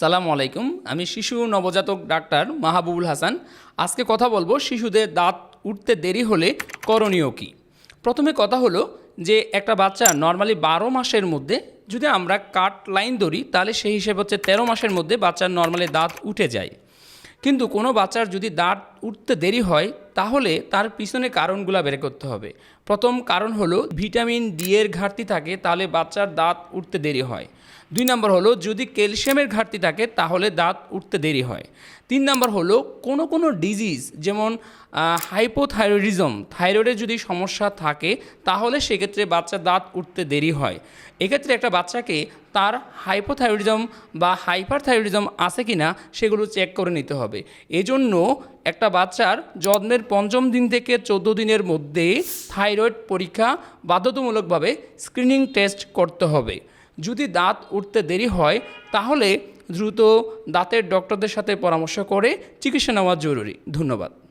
আসসালামু আলাইকুম। আমি শিশু নবজাতক ডাক্তার মাহবুবুল হাসান। আজকে কথা বলবো শিশুদের দাঁত উঠতে দেরি হলে করণীয় কী। প্রথমে কথা হলো যে একটা বাচ্চা নর্মালি 12 মাসের মধ্যে যদি আমরা কাট লাইন ধরি তাহলে সেই হিসেবে হচ্ছে 13 মাসের মধ্যে বাচ্চার নর্মালি দাঁত উঠে যায়। কিন্তু কোনো বাচ্চার যদি দাঁত উঠতে দেরি হয় তাহলে তার পিছনে কারণগুলো বের করতে হবে। প্রথম কারণ হলো ভিটামিন ডি এর ঘাটতি থাকে, তাহলে বাচ্চার দাঁত উঠতে দেরি হয়। 2 নম্বর হলো যদি ক্যালসিয়ামের ঘাটতি থাকে তাহলে দাঁত উঠতে দেরি হয়। 3 নম্বর হলো কোনো ডিজিজ যেমন হাইপোথাইরয়েডিজম, থাইরয়েডের যদি সমস্যা থাকে তাহলে সেক্ষেত্রে বাচ্চার দাঁত উঠতে দেরি হয়। এক্ষেত্রে একটা বাচ্চাকে তার হাইপোথাইরয়েডিজম বা হাইপারথাইরয়েডিজম আছে কি না সেগুলো চেক করে নিতে হবে। এজন্য একটা বাচ্চার জন্মের 5ম দিন থেকে 14 দিনের মধ্যে থাইরয়েড পরীক্ষা বাধ্যতামূলকভাবে স্ক্রিনিং টেস্ট করতে হবে। যদি দাঁত উঠতে দেরি হয় তাহলে দ্রুত দাঁতের ডক্টরদের সাথে পরামর্শ করে চিকিৎসা নেওয়া জরুরি। ধন্যবাদ।